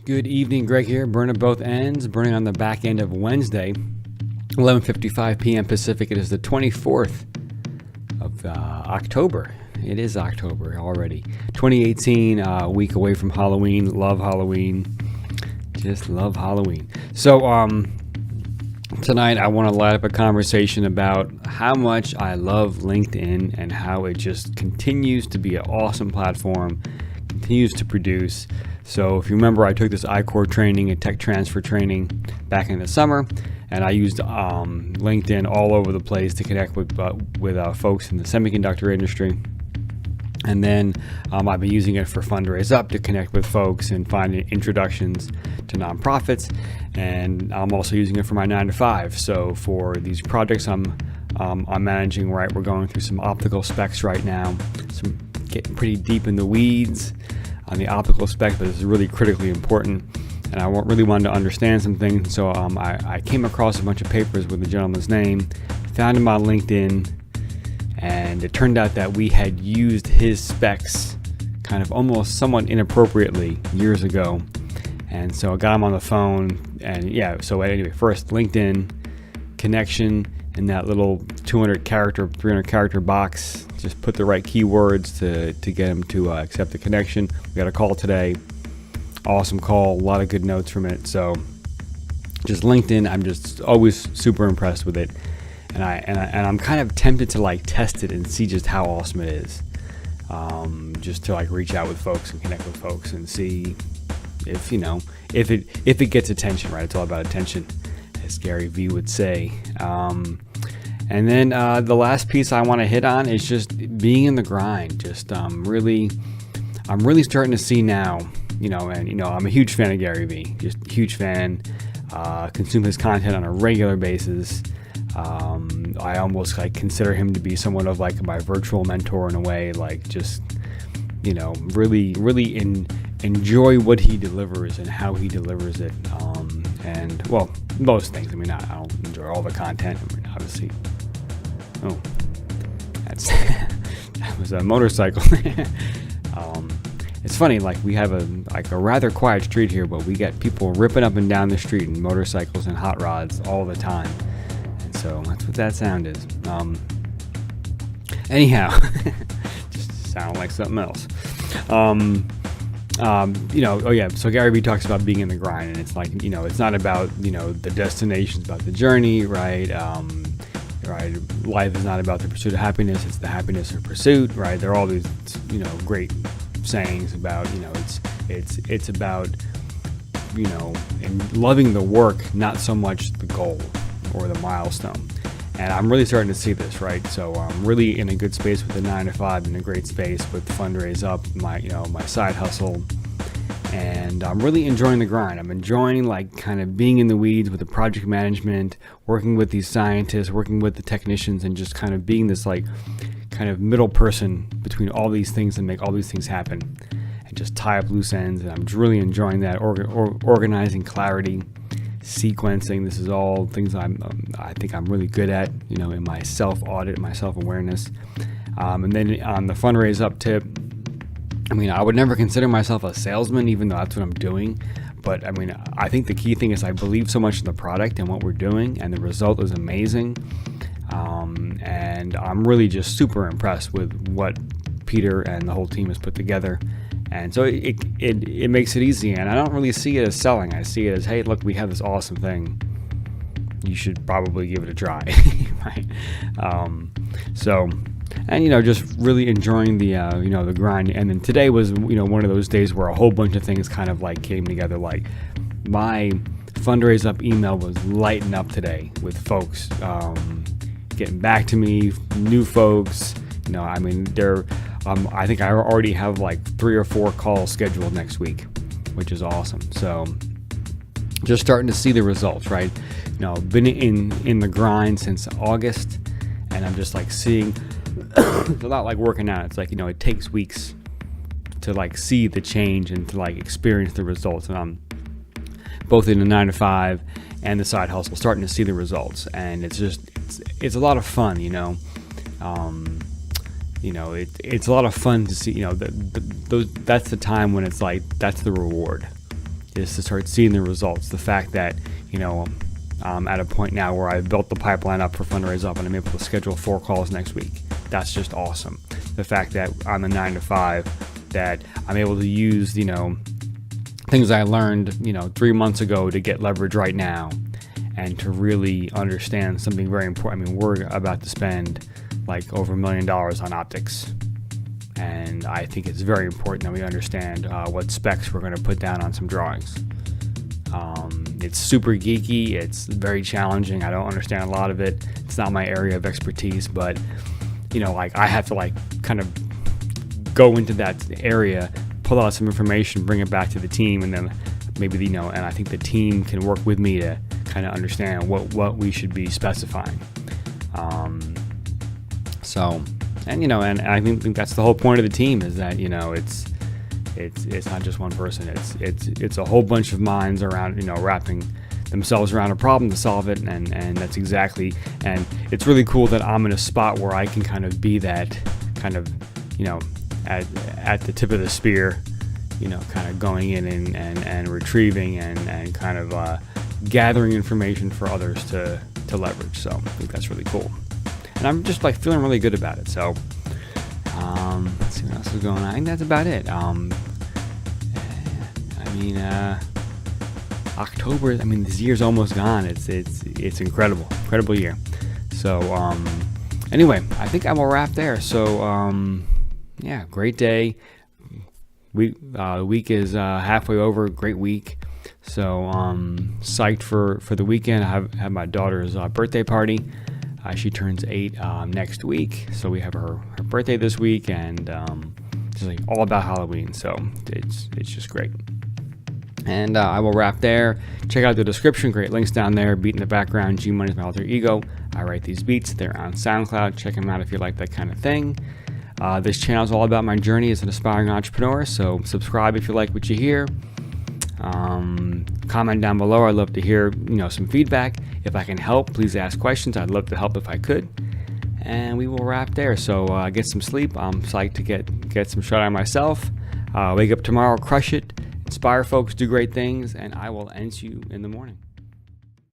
Good evening, Greg here, burning both ends, burning on the back end of Wednesday, 11:55 p.m. Pacific. It is the 24th of October. It is October already. 2018, a week away from Halloween. Love Halloween. Just love Halloween. So tonight I want to light up a conversation about how much I love LinkedIn and how it just continues to be an awesome platform, continues to produce. So if you remember, I took this I-Core training and tech transfer training back in the summer, and I used LinkedIn all over the place to connect with folks in the semiconductor industry. And then I've been using it for Fundraise Up to connect with folks and find introductions to nonprofits. And I'm also using it for my 9-to-5. So for these projects I'm managing, right, we're going through some optical specs right now, getting pretty deep in the weeds on the optical spec, but this is really critically important, and I really wanted to understand some things. So I came across a bunch of papers with the gentleman's name, found him on LinkedIn, and it turned out that we had used his specs kind of almost somewhat inappropriately years ago. And so I got him on the phone, and so anyway, first LinkedIn connection in that little 300 character box. Just put the right keywords to get him to accept the connection. We got a call today. Awesome call. A lot of good notes from it. So just LinkedIn, I'm just always super impressed with it. And I'm kind of tempted to test it and see just how awesome it is. Just to reach out with folks and connect with folks and see if it gets attention, right? It's all about attention, as Gary Vee would say. And then the last piece I want to hit on is just being in the grind. Just I'm really starting to see now, I'm a huge fan of Gary Vee, just a huge fan. Consume his content on a regular basis. I almost consider him to be somewhat of my virtual mentor in a way. Really enjoy what he delivers and how he delivers it. And well, most things. I don't enjoy all the content. Obviously. Oh, that was a motorcycle. It's funny, we have a rather quiet street here, but we get people ripping up and down the street in motorcycles and hot rods all the time. And so that's what that sound is. Anyhow, just sound like something else. So Gary Vee talks about being in the grind, and it's it's not about, the destination, it's about the journey, right? Right. Life is not about the pursuit of happiness, it's the happiness of pursuit, right? There are all these, great sayings about, it's about, and loving the work, not so much the goal or the milestone. And I'm really starting to see this, right? So I'm really in a good space with the 9-to-5, in a great space with Fundraise Up, my side hustle. And I'm really enjoying the grind. I'm enjoying kind of being in the weeds with the project management, working with these scientists, working with the technicians, and just kind of being this kind of middle person between all these things and make all these things happen and just tie up loose ends. And I'm really enjoying that. Organizing, clarity, sequencing. This is all things I think I'm really good at, in my self-audit, my self-awareness. And then on the Fundraise Up tip, I would never consider myself a salesman, even though that's what I'm doing. But I think the key thing is I believe so much in the product and what we're doing, and the result is amazing. And I'm really just super impressed with what Peter and the whole team has put together. And so it makes it easy. And I don't really see it as selling. I see it as, hey, look, we have this awesome thing. You should probably give it a try, right? And just really enjoying the the grind. And then today was one of those days where a whole bunch of things kind of came together. My Fundraise Up email was lighting up today with folks getting back to me, new folks. I think I already have 3 or 4 calls scheduled next week, which is awesome. So just starting to see the results, right? Been in the grind since August, and I'm just seeing. It's a lot like working out. It's it takes weeks to see the change and to experience the results. And I'm both in the 9-to-5 and the side hustle starting to see the results, and it's a lot of fun. It's a lot of fun to see. That's the time when it's that's the reward. is to start seeing the results. The fact that, I'm at a point now where I've built the pipeline up for Fundraise Up and I'm able to schedule 4 calls next week. That's just awesome. The fact that on the 9 to 5 that I'm able to use, things I learned, 3 months ago to get leverage right now and to really understand something very important. I mean, we're about to spend like over $1 million on optics. And I think it's very important that we understand what specs we're going to put down on some drawings. It's super geeky. It's very challenging. I don't understand a lot of it. It's not my area of expertise, but I have to kind of go into that area, pull out some information, bring it back to the team, and then maybe and I think the team can work with me to kind of understand what we should be specifying. And I think that's the whole point of the team, is that it's not just one person. It's a whole bunch of minds around wrapping themselves around a problem to solve it, and that's exactly. And it's really cool that I'm in a spot where I can kind of be that kind of at the tip of the spear, kind of going in and retrieving and kind of gathering information for others to leverage. So I think that's really cool. And I'm just feeling really good about it. So let's see what else is going on. I think that's about it. October. This year's almost gone. It's incredible year. So anyway, I think I will wrap there. So great day. The week is halfway over. Great week. So psyched for the weekend. I have my daughter's birthday party. She turns 8 next week, so we have her birthday this week, and just all about Halloween. So it's just great. And I will wrap there. Check out the description. Great links down there. Beat in the background. G Money is my alter ego. I write these beats. They're on SoundCloud. Check them out if you like that kind of thing. This channel is all about my journey as an aspiring entrepreneur. So subscribe if you like what you hear. Comment down below. I'd love to hear some feedback. If I can help, please ask questions. I'd love to help if I could. And we will wrap there. So get some sleep. I'm psyched to get some shut eye myself. Wake up tomorrow, crush it, inspire folks, do great things, and I will Ense you in the morning.